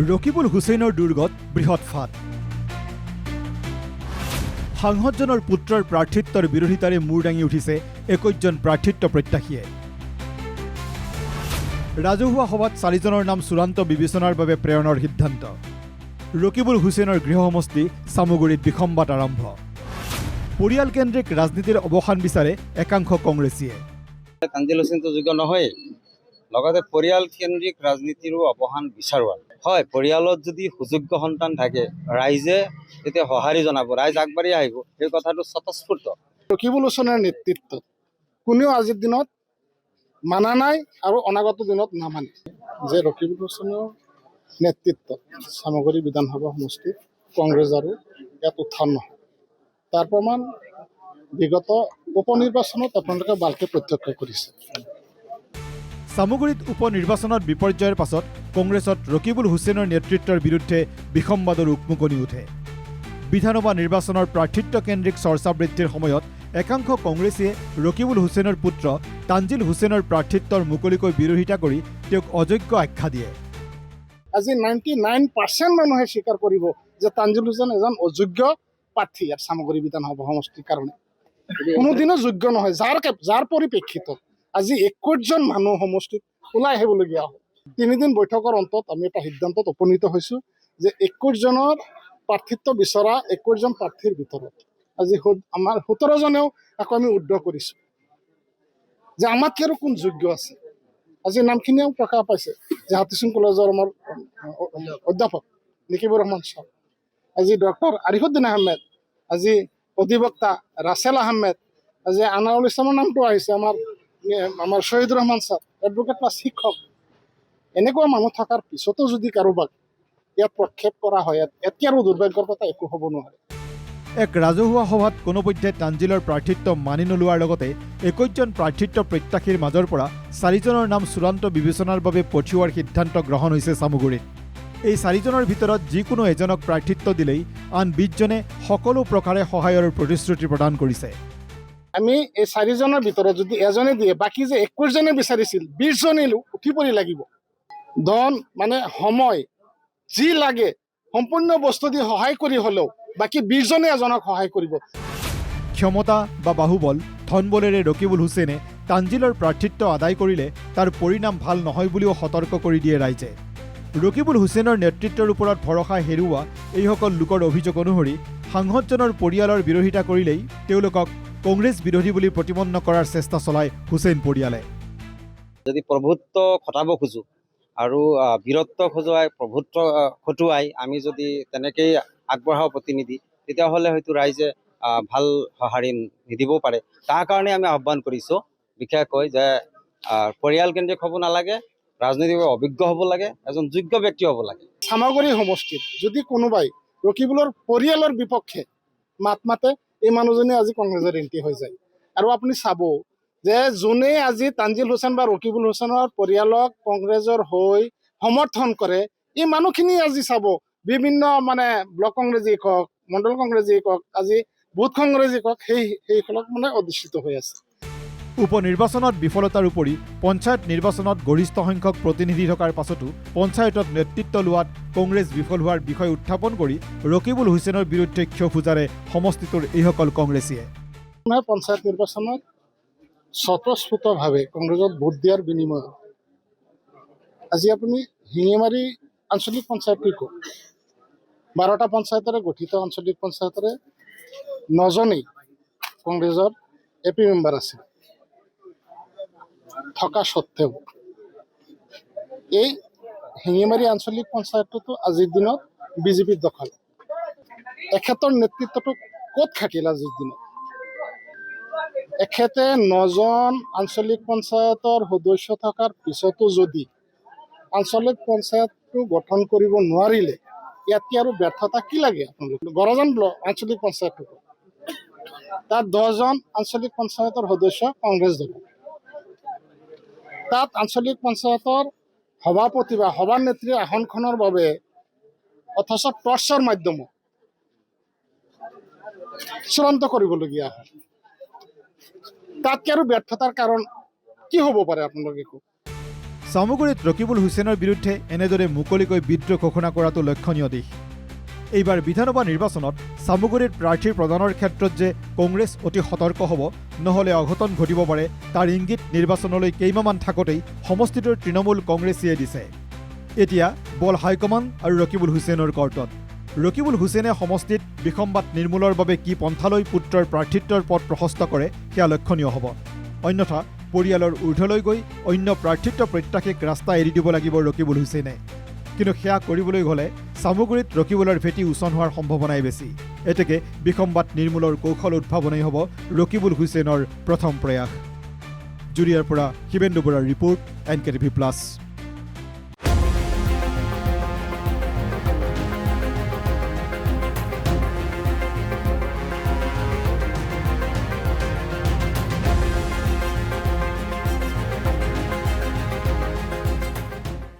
ৰকিবুল হুছেইনৰ দুৰ্গত বৃহৎ ফাট। সাংসদজনৰ পুত্ৰৰ প্ৰাৰ্থিত্বৰ বিৰোধিতাৰে মূৰ দাঙি উঠিছে 21জন প্ৰাৰ্থিত্ব প্ৰত্যাশীয়ে। ৰাজহুৱা সভাত 4জনৰ নাম চূড়ান্ত বিবেচনাৰ বাবে প্ৰেৰণৰ সিদ্ধান্ত। ৰকিবুল হুছেইনৰ গৃহ সমষ্টি চামুগুৰিত বিসম্বাদ আৰম্ভ। পৰিয়ালকেন্দ্ৰিক ৰাজনীতিৰ অৱসান বিচাৰে একাংশ কংগ্ৰেছীয়ে। তানজিল হুছেইনটো যোগ্য নহয়, লগতে পৰিয়ালকেন্দ্ৰিক ৰাজনীতিৰো অৱসান বিচাৰোৱা হয়। পৰিয়ালত যদি সুযোগ্য সন্তান থাকে ৰাইজে তেতিয়া সঁহাৰি জনাব, ৰাইজ আগবাঢ়ি আহিব, এই কথাটো স্বতঃস্ফূৰ্ত। ৰকিবুল হুছেইনৰ নেতৃত্বত কোনেও আজিৰ দিনত মানা নাই আৰু অনাগত দিনত নামানে যে ৰকিবুল হুছেইনৰ নেতৃত্বত চামগুৰি বিধানসভা সমষ্টিত কংগ্ৰেছ আৰু ইয়াত উত্থান নহয়। তাৰ প্ৰমাণ বিগত উপনিৰ্বাচনত আপোনালোকে ভালকৈ প্ৰত্যক্ষ কৰিছে। চামুগুৰিত উপ নিৰ্বাচনত বিপৰ্যয়ৰ পাছত কংগ্ৰেছত ৰকিবুল হুছেইনৰ নেতৃত্বৰ বিৰুদ্ধে বিসম্বাদৰ উকমুকনি উঠে। বিধানসভা নিৰ্বাচনৰ প্ৰাৰ্থিত্বকেন্দ্ৰিক চৰ্চা বৃদ্ধিৰ সময়ত একাংশ কংগ্ৰেছীয়ে ৰকিবুল হুছেইনৰ পুত্ৰ তানজিল হুছেইনৰ প্ৰাৰ্থিত্বৰ মুকলিকৈ বিৰোধিতা কৰি তেওঁক অযোগ্য আখ্যা দিয়ে। আজি 99% মানুহে স্বীকাৰ কৰিব যে তানজিল হুছেইন এজন অযোগ্য প্ৰাৰ্থী ইয়াত চামগুৰি বিধানসভা সমষ্টিৰ কাৰণে কোনোদিনো যোগ্য নহয়। যাৰ পৰিপ্ৰেক্ষিতত আজি 21জন মানুহ সমষ্টিত ওলাই আহিবলগীয়া হয়। 3 দিন বৈঠকৰ অন্তত আমি এটা সিদ্ধান্তত উপনীত হৈছোঁ যে 21জনৰ প্ৰাৰ্থিত্ব বিচৰা 21জন প্ৰাৰ্থীৰ ভিতৰত আজি আমাৰ 17জনেও আকৌ আমি উদ্ধ কৰিছোঁ যে আমাতকৈ আৰু কোন যোগ্য আছে। আজি নামখিনিও প্ৰকাশ পাইছে যে হাতীচুং কলেজৰ আমাৰ অধ্যাপক নিকিবুৰ ৰহমান ছাৰ, আজি ডক্টৰ আৰিফুদ্দিন আহমেদ, আজি অধিবক্তা ৰাছেল আহমেদ, আজি আনাৰুল ইছলামৰ নামটো আহিছে, আমাৰ শহীদুৰ ৰহমান ছাৰ, এডভোকেট প্লাছ শিক্ষক। এনেকুৱা মানুহ থকাৰ পিছতো যদি কাৰোবাক ইয়াত প্ৰক্ষেপ কৰা হয়, ইয়াতকৈ আৰু দুৰ্ভাগ্যৰ কথা একো হ'ব নোৱাৰে। এক ৰাজহুৱা সভাত কোনোপধ্যে তানজিলৰ প্ৰাৰ্থিত্ব মানি নোলোৱাৰ লগতে 21জন প্ৰাৰ্থিত্ব প্ৰত্যাশীৰ মাজৰ পৰা 4জনৰ নাম চূড়ান্ত বিবেচনাৰ বাবে পঠিওৱাৰ সিদ্ধান্ত গ্ৰহণ হৈছে চামুগুৰিত। এই 4জনৰ ভিতৰত যিকোনো এজনক প্ৰাৰ্থিত্ব দিলেই আন 20জনে সকলো প্ৰকাৰে সহায়ৰ প্ৰতিশ্ৰুতি প্ৰদান কৰিছে। আমি এই 4জনৰ ভিতৰত যদি এজনে দিয়ে, বাকী যে 21জনে বিচাৰিছিল 20জনে উঠি পৰি লাগিব। ধন মানে সময় যি লাগে সম্পূৰ্ণ বস্তু দি সহায় কৰি হ'লেও বাকী 20জনে এজনক সহায় কৰিব। ক্ষমতা বা বাহুবল ধন বলেৰে ৰকিবুল হুছেইনে তানজিলৰ প্ৰাৰ্থিত্ব আদায় কৰিলে তাৰ পৰিণাম ভাল নহয় বুলিও সতৰ্ক কৰি দিয়ে ৰাইজে। ৰকিবুল হুছেইনৰ নেতৃত্বৰ ওপৰত ভৰসা হেৰুওৱা এইসকল লোকৰ অভিযোগ অনুসৰি সাংসদজনৰ পৰিয়ালৰ বিৰোধিতা কৰিলেই তেওঁলোকক কংগ্ৰেছ বিৰোধী বুলি প্ৰতিপন্ন কৰাৰ চেষ্টা চলায় হুছেইন পৰিয়ালে। যদি প্ৰভুত্ব খটাব খোজোঁ আৰু বীৰত্ব প্ৰভুত্ব খটুৱাই আমি যদি তেনেকেই আগবঢ়াওঁ প্ৰতিনিধি, তেতিয়াহ'লে হয়তো ৰাইজে ভাল সঁহাৰি নিদিবও পাৰে। তাৰ কাৰণে আমি আহ্বান কৰিছোঁ বিশেষকৈ যে পৰিয়ালকেন্দ্ৰিক হ'ব নালাগে, ৰাজনৈতিকভাৱে অভিজ্ঞ হ'ব লাগে, এজন যোগ্য ব্যক্তি হ'ব লাগে। চামগুৰি সমষ্টিত যদি কোনোবাই ৰকিবুলৰ পৰিয়ালৰ বিপক্ষে মাত মাতে, এই মানুহজনে আজি কংগ্ৰেছৰ এণ্টি হৈ যায়। আৰু আপুনি চাব যে যোনে আজি তানজিল হুছেইন বা ৰকিবুল হুছেইনৰ পৰিয়ালক কংগ্ৰেছৰ হৈ সমৰ্থন কৰে, এই মানুহখিনি আজি চাব বিভিন্ন ব্লক কংগ্ৰেছী কওক, মণ্ডল কংগ্ৰেছী কওক, আজি বুথ কংগ্ৰেছী কওক, সেইসকলক অধিষ্ঠিত হৈ আছে। উপ নিৰ্বাচনত বিফলতাৰ উপৰি পঞ্চায়ত নিৰ্বাচনত গৰিষ্ঠ সংখ্যক প্ৰতিনিধি থকাৰ পাছতো পঞ্চায়তত নেতৃত্ব লোৱাত কংগ্ৰেছ বিফল হোৱাৰ বিষয় উত্থাপন কৰি ৰকিবুল হুছেইনৰ বিৰুদ্ধে ক্ষোভ উজাৰে সমষ্টিটোৰ এইসকল কংগ্ৰেছীয়ে। পঞ্চায়ত নিৰ্বাচনত স্বতঃস্ফূৰ্তভাৱে কংগ্ৰেছত ভোট দিয়াৰ বিনিময়ত আজি আপুনি শিঙিমাৰী আঞ্চলিক পঞ্চায়তটো কওক, 12টা পঞ্চায়তেৰে গঠিত আঞ্চলিক পঞ্চায়তেৰে 9জনেই কংগ্ৰেছৰ AP মেম্বাৰ আছে থকা স্বত্তেও এই শিঙিমাৰী আঞ্চলিক পঞ্চায়তটো আজিৰ দিনত বিজেপিৰ দখল। এখেতৰ নেতৃত্বটো ক'ত থাকিল আজিৰ দিনত? এখেতে 9জন আঞ্চলিক পঞ্চায়তৰ সদস্য থকাৰ পিছতো যদি আঞ্চলিক পঞ্চায়তটো গঠন কৰিব নোৱাৰিলে, ইয়াতকৈ আৰু ব্যৰ্থতা কি লাগে? আপোনালোক গড়জান ব্লক আঞ্চলিক পঞ্চায়তটো, তাত 10জন আঞ্চলিক পঞ্চায়তৰ সদস্য কংগ্ৰেছ দল, তাত আঞ্চলিক পঞ্চায়তৰ সভাপতি বা সভানেত্ৰীৰ আসনখনৰ বাবে অথচ টৰ্চৰ মাধ্যমত চূড়ান্ত কৰিবলগীয়া হয়। তাতকৈ আৰু ব্যৰ্থতাৰ কাৰণ কি হ'ব পাৰে আপোনালোকে কওক? চামুগুৰিত ৰকিবুল হুছেইনৰ বিৰুদ্ধে এনেদৰে মুকলিকৈ বিদ্ৰোহ ঘোষণা কৰাটো লক্ষণীয় দিশ। এইবাৰ বিধানসভা নিৰ্বাচনত চামুগুৰিত প্ৰাৰ্থীৰ প্ৰদানৰ ক্ষেত্ৰত যে কংগ্ৰেছ অতি সতৰ্ক হ'ব, নহ'লে অঘটন ঘটিব পাৰে, তাৰ ইংগিত নিৰ্বাচনলৈ কেইমাহমান থাকোঁতেই সমষ্টিটোৰ তৃণমূল কংগ্ৰেছীয়ে দিছে। এতিয়া বল হাইকমাণ্ড আৰু ৰকিবুল হুছেইনৰ কৰ্তত। ৰকিবুল হুছেইনে সমষ্টিত বিসম্বাদ নিৰ্মূলৰ বাবে কি পন্থালৈ পুত্ৰৰ প্ৰাৰ্থিত্বৰ পথ প্ৰশস্ত কৰে সেয়া লক্ষণীয় হ'ব। অন্যথা পৰিয়ালৰ ঊৰ্ধলৈ গৈ অন্য প্ৰাৰ্থিত্ব প্ৰত্যাশীক ৰাস্তা এৰি দিব লাগিব ৰকিবুল হুছেইনে। কিন্তু সেয়া কৰিবলৈ গ'লে চামুগুৰিত ৰকিবুলৰ ভেটি উচন হোৱাৰ সম্ভাৱনাই বেছি। এতেকে বিসম্বাদ নিৰ্মূলৰ কৌশল উদ্ভাৱনেই হ'ব ৰকিবুল হুছেইনৰ প্ৰথম প্ৰয়াস। জুৰিয়াৰ পৰা শিৱেন্দু বৰাৰ ৰিপৰ্ট, NKTV+।